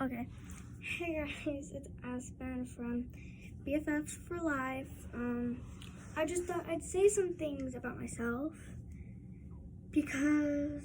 Okay. Hey guys, it's Aspen from BFFs for Life. I just thought I'd say some things about myself because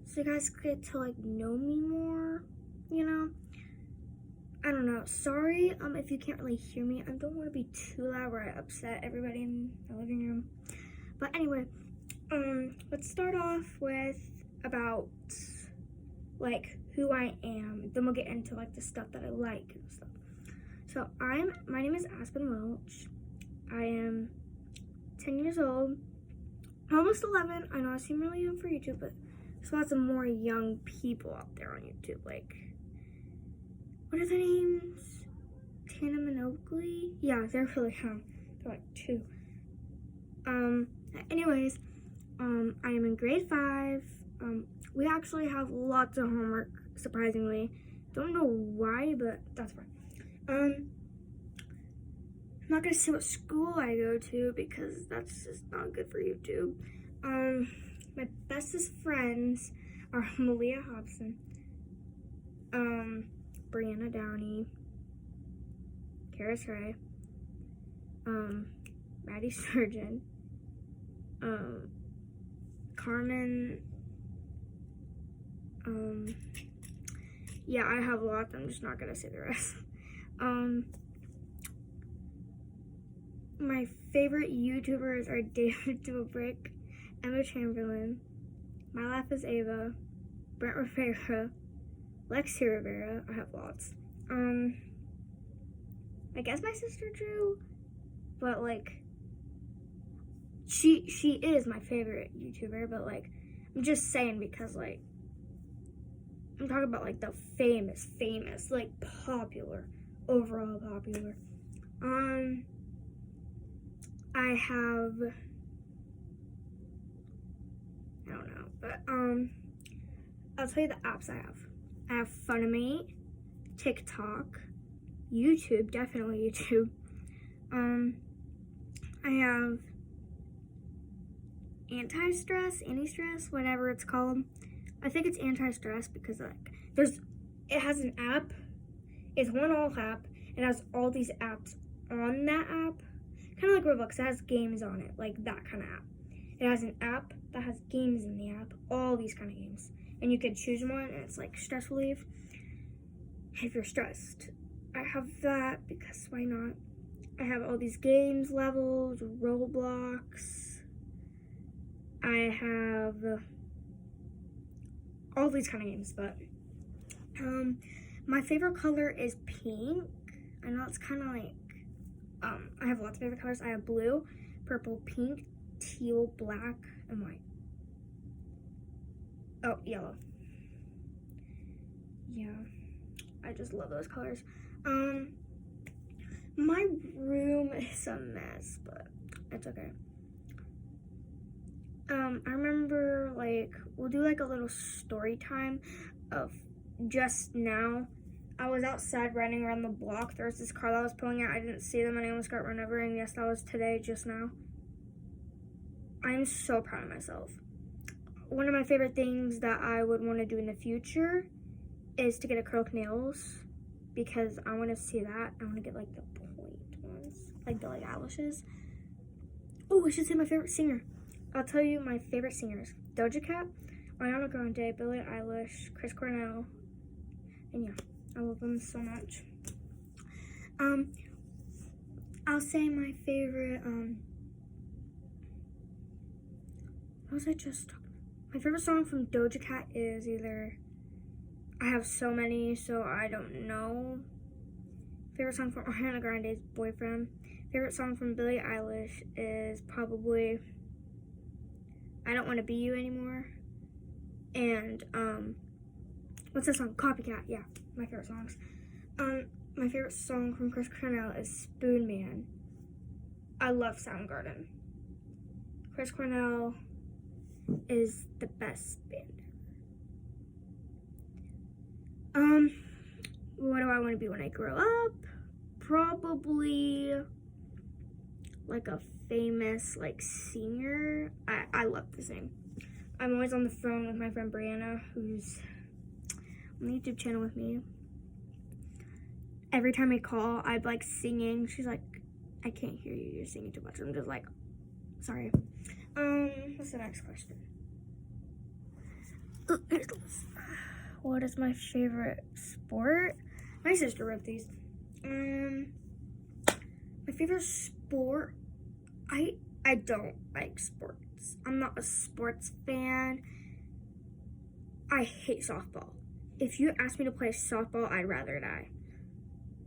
so you guys get to know me more, you know? I don't know. Sorry if you can't really hear me. I don't want to be too loud where I upset everybody in the living room. But anyway, let's start off with about who I am. Then we'll get into the stuff that I like and stuff. So my name is Aspen Welch. I am 10 years old, almost 11. I know I seem really young for YouTube, but there's lots of more young people out there on YouTube. What are their names? Tatum and Oakley? Yeah, they're really young. They're 2. Anyways, I am in grade 5. We actually have lots of homework, surprisingly. Don't know why, but that's fine. I'm not gonna say what school I go to because that's just not good for YouTube. My bestest friends are Malia Hobson, Brianna Downey, Karis Ray, Maddie Sturgeon, Carmen. Yeah, I have a lot. I'm just not gonna say the rest. My favorite YouTubers are David Dobrik, Emma Chamberlain, My Life is Ava, Brent Rivera, Lexi Rivera. I have lots. I guess my sister Drew, but she is my favorite YouTuber. But I'm just saying because I'm talking about the famous, popular, overall popular. I don't know, but I'll tell you the apps I have. I have Funimate, TikTok, YouTube, definitely YouTube. I have Anti-Stress, whatever it's called. I think it's Anti-Stress because it has an app. It's one all app. It has all these apps on that app. Kind of like Roblox. It has games on it, that kind of app. It has an app that has games in the app. All these kind of games. And you could choose one and it's stress relief. If you're stressed. I have that because why not? I have all these games, levels, Roblox. I have all these kind of games, but my favorite color is pink. I know it's kind of I have lots of favorite colors. I have blue, purple, pink, teal, black, and white. Oh, yellow. Yeah, I just love those colors. My room is a mess, but it's okay. I remember we'll do a little story time of just now. I was outside running around the block. There was this car that was pulling out. I didn't see them and I almost got run over, and yes, that was today, just now. I'm so proud of myself. One of my favorite things that I would want to do in the future is to get acrylic nails because I want to see that. I want to get the point ones, like Billie Eilish's. Oh, I should say my favorite singer. I'll tell you my favorite singers: Doja Cat, Ariana Grande, Billie Eilish, Chris Cornell, and yeah, I love them so much. I'll say my favorite, what was I just talking about? My favorite song from Doja Cat is either, I have so many, so I don't know. Favorite song from Ariana Grande is Boyfriend. Favorite song from Billie Eilish is probably I Don't Want to Be You Anymore. And, what's that song? Copycat, yeah, my favorite songs. My favorite song from Chris Cornell is Spoon Man. I love Soundgarden. Chris Cornell is the best band. What do I want to be when I grow up? Probably a famous singer. I love to sing. I'm always on the phone with my friend Brianna, who's on the YouTube channel with me. every time I call, I'm like singing. She's like, I can't hear you. You're singing too much. I'm just like, sorry. What's the next question? What is my favorite sport? My sister wrote these. My favorite sport, I don't like sports. I'm not a sports fan. I hate softball. If you ask me to play softball, I'd rather die.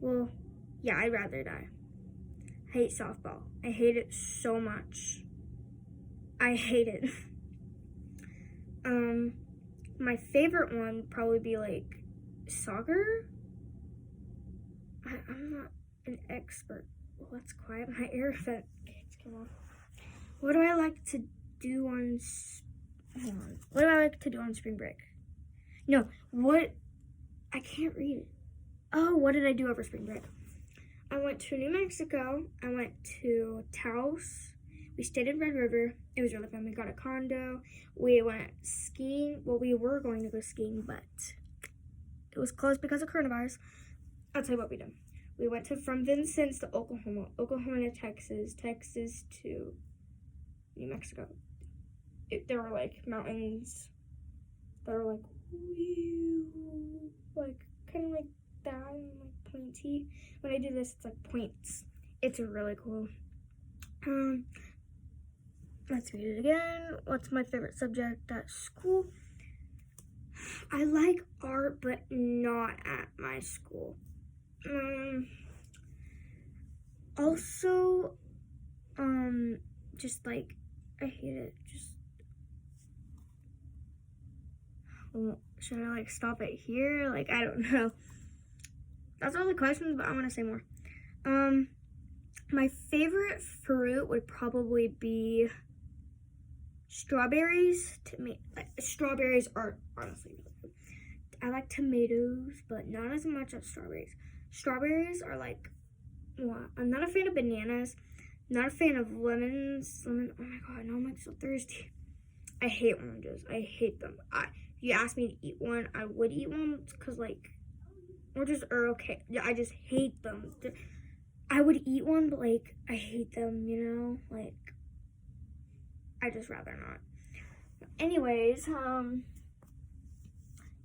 Well, yeah, I'd rather die. I hate softball. I hate it so much. I hate it. My favorite one would probably be like soccer. I'm not an expert. Well, that's quiet. My air vent came off. What do I like to do on? Hold on. What do I like to do on spring break? No. What? I can't read it. Oh, what did I do over spring break? I went to New Mexico. I went to Taos. We stayed in Red River. It was really fun. We got a condo. We went skiing. Well, we were going to go skiing, but it was closed because of coronavirus. I'll tell you what we did. We went from Vincennes to Oklahoma, Oklahoma to Texas, Texas to New Mexico. There were like mountains that were like, whew, like kind of like that, and like pointy. When I do this, it's like points. It's really cool. Let's read it again. What's my favorite subject at school? I like art, but not at my school. Also, just like, I hate it. Well, should I like stop it here? Like, I don't know. That's all the questions, but I want to say more. My favorite fruit would probably be strawberries. To me, like, strawberries are honestly really good. I like tomatoes, but not as much as strawberries. Strawberries are like, well, I'm not a fan of bananas. Not a fan of lemons. Oh my god, now I'm like so thirsty. I hate oranges. I hate them. If you asked me to eat one, I would eat one because like oranges are okay. Yeah, I just hate them. I would eat one, but like I hate them. You know, like I just rather not. Anyways,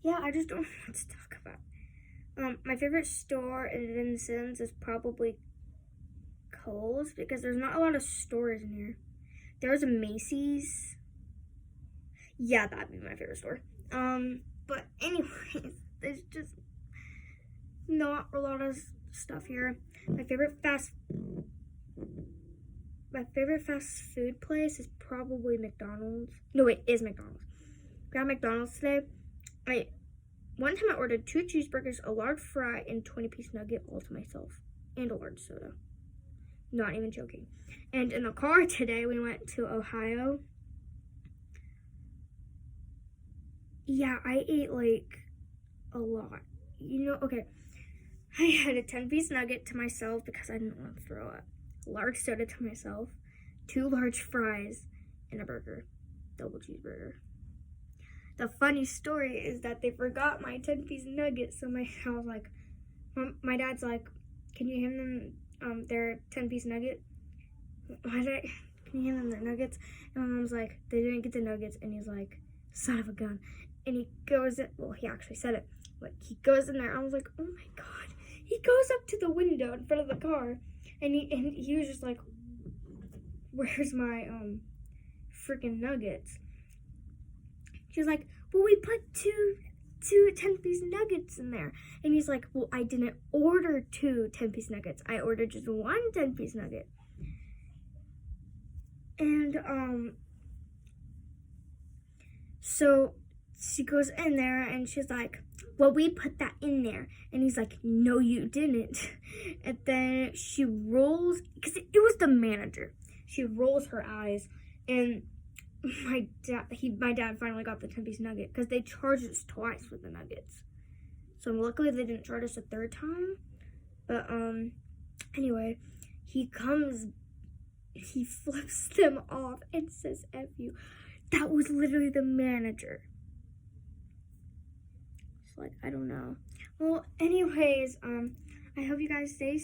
yeah, I just don't know what to talk about. My favorite store in Vincennes is probably Kohl's because there's not a lot of stores in here. There's a Macy's. Yeah, that'd be my favorite store. But anyways, there's just not a lot of stuff here. My favorite fast food place is probably McDonald's. No, it is McDonald's. We got McDonald's today. One time I ordered 2 cheeseburgers, a large fry, and 20-piece nugget all to myself. And a large soda. Not even joking. And in the car today, we went to Ohio. Yeah, I ate like a lot. You know, okay. I had a 10-piece nugget to myself because I didn't want to throw up. A large soda to myself. 2 large fries and a burger. Double cheeseburger. The funny story is that they forgot my 10-piece nugget, so I was like, my dad's like, can you hand them their 10-piece nugget? Can you hand them their nuggets? And my mom's like, they didn't get the nuggets, and he's like, son of a gun. And he goes in, well, he actually said it, but he goes in there, I was like, oh my god. He goes up to the window in front of the car, and he was just like, where's my freaking nuggets? She's like, well, we put two 10-piece nuggets in there. And he's like, well, I didn't order 2 10-piece nuggets. I ordered just 1 10-piece nugget. And, so she goes in there and she's like, well, we put that in there. And he's like, no, you didn't. And then she rolls, because it was the manager. She rolls her eyes, and my dad finally got the 10-piece nugget because they charged us twice with the nuggets. So luckily they didn't charge us a 3rd time. But anyway, he flips them off and says F you. That was literally the manager. It's like, I don't know. Well, anyways, I hope you guys stay